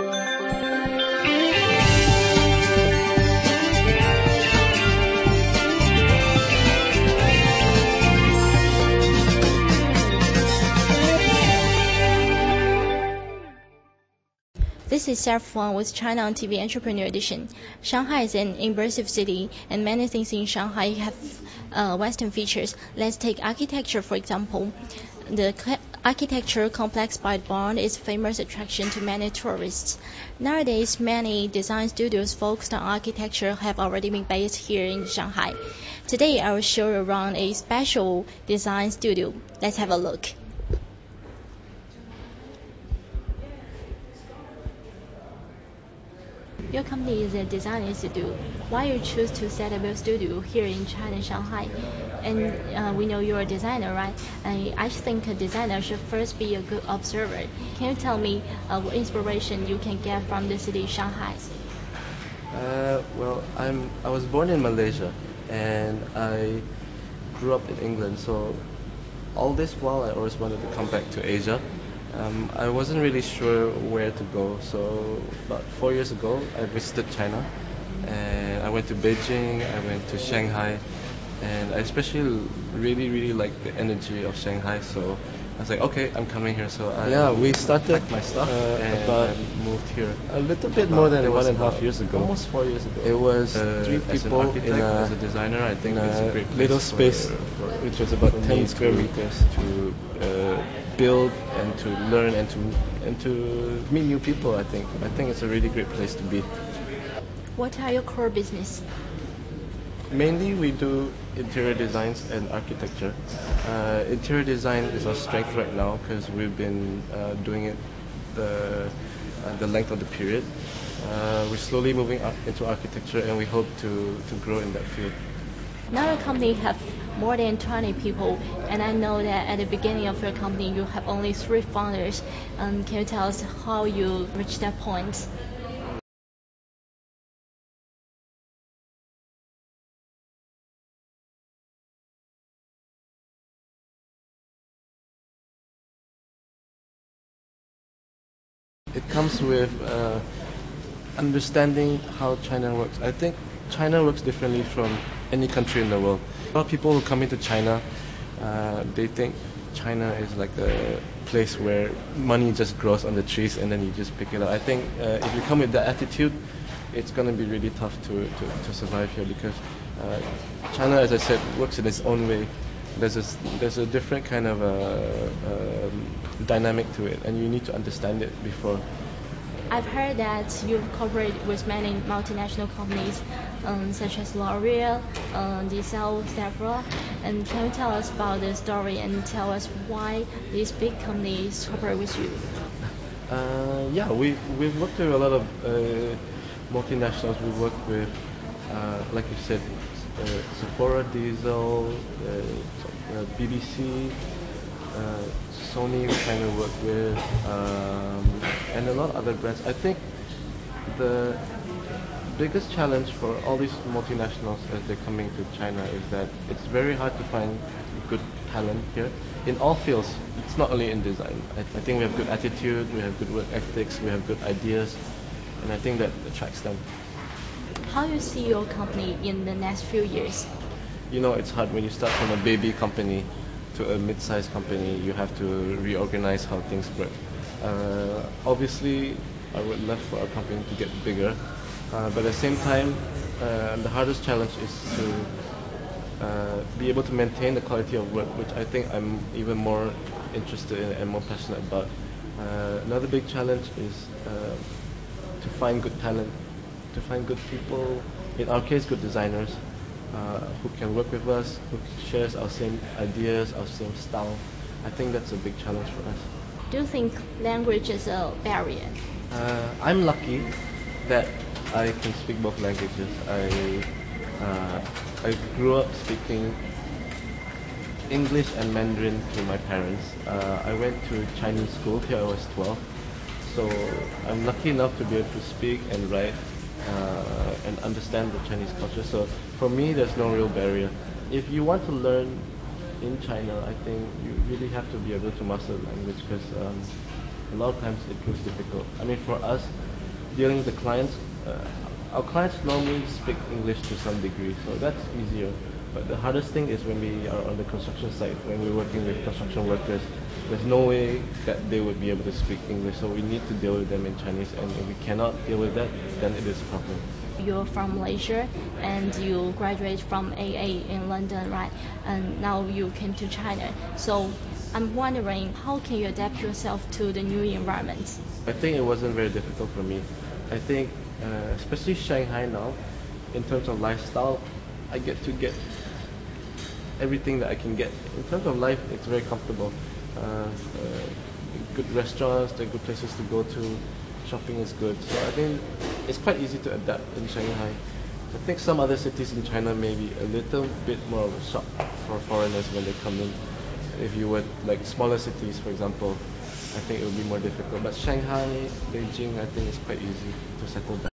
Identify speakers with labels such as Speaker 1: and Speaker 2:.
Speaker 1: This is Sarah Wang with China on TV Entrepreneur Edition. Shanghai is an immersive city, and many things in Shanghai have Western features. Let's take architecture, for example. The architecture complex by Bond is a famous attraction to many tourists. Nowadays, many design studios focused on architecture have already been based here in Shanghai. Today, I will show you around a special design studio. Let's have a look. Your company is a design institute. Why you choose to set up your studio here in China, Shanghai? And we know you're a designer, right? And I think a designer should first be a good observer. Can you tell me what inspiration you can get from the city Shanghai?
Speaker 2: Well, I was born in Malaysia, and I grew up in England. So all this while, I always wanted to come back to Asia. I wasn't really sure where to go, so about 4 years ago I visited China, and I went to Beijing, I went to Shanghai, and I especially really liked the energy of Shanghai, so I was like, okay, I'm coming here. So
Speaker 3: we started
Speaker 2: my stuff and
Speaker 3: about
Speaker 2: I moved here
Speaker 3: a little bit more than 1.5 years ago.
Speaker 2: Almost 4 years ago.
Speaker 3: It was three
Speaker 2: as
Speaker 3: people
Speaker 2: an architect,
Speaker 3: in
Speaker 2: as a designer, I think it's a great place
Speaker 3: little space, which was about 10 square meters,
Speaker 2: to build and to learn and to meet new people. I think it's a really great place to be.
Speaker 1: What are your core business?
Speaker 2: Mainly we do interior designs and architecture. Interior design is our strength right now because we've been doing it the length of the period. We're slowly moving up into architecture, and we hope to grow in that field.
Speaker 1: Now your company have more than 20 people, and I know that at the beginning of your company you have only 3 founders. Can you tell us how you reached that point?
Speaker 2: It comes with understanding how China works. I think China works differently from any country in the world. A lot of people who come into China, they think China is like a place where money just grows on the trees and then you just pick it up. I think if you come with that attitude, it's going to be really tough to survive here, because China, as I said, works in its own way. There's a different kind of dynamic to it, and you need to understand it before.
Speaker 1: I've heard that you cooperate with many multinational companies, such as L'Oreal, Diesel, Sephora. And can you tell us about the story and tell us why these big companies cooperate with you?
Speaker 2: We've worked with a lot of multinationals. We've worked with, like you said, Sephora, Diesel, BBC, Sony we kind of work with, and a lot of other brands. I think the biggest challenge for all these multinationals as they're coming to China is that it's very hard to find good talent here in all fields. It's not only in design. I think we have good attitude, we have good work ethics, we have good ideas, and I think that attracts them.
Speaker 1: How do you see your company in the next few years?
Speaker 2: You know, it's hard when you start from a baby company to a mid-sized company. You have to reorganize how things work. Obviously, I would love for our company to get bigger, but at the same time, the hardest challenge is to be able to maintain the quality of work, which I think I'm even more interested in and more passionate about. Another big challenge is to find good talent, to find good people, in our case good designers, who can work with us, who shares our same ideas, our same style. I think that's a big challenge for us.
Speaker 1: Do you think language is a barrier?
Speaker 2: I'm lucky that I can speak both languages. I grew up speaking English and Mandarin to my parents. I went to Chinese school till I was 12, so I'm lucky enough to be able to speak and write and understand the Chinese culture. So for me, there's no real barrier. If you want to learn in China, I think you really have to be able to master the language, because a lot of times it proves difficult. I mean, for us, dealing with the clients, our clients normally speak English to some degree, so that's easier. But the hardest thing is when we are on the construction site, when we're working with construction workers, there's no way that they would be able to speak English, so we need to deal with them in Chinese, and if we cannot deal with that, then it is a problem.
Speaker 1: You're from Malaysia and you graduate from AA in London, right? And now you came to China. So I'm wondering, how can you adapt yourself to the new environment?
Speaker 2: I think it wasn't very difficult for me. I think, especially Shanghai now, in terms of lifestyle, I get everything that I can get. In terms of life, it's very comfortable. Good restaurants, there are good places to go to. Shopping is good. So I think it's quite easy to adapt in Shanghai. I think some other cities in China may be a little bit more of a shock for foreigners when they come in. If you were like smaller cities, for example, I think it would be more difficult. But Shanghai, Beijing, I think it's quite easy to settle down.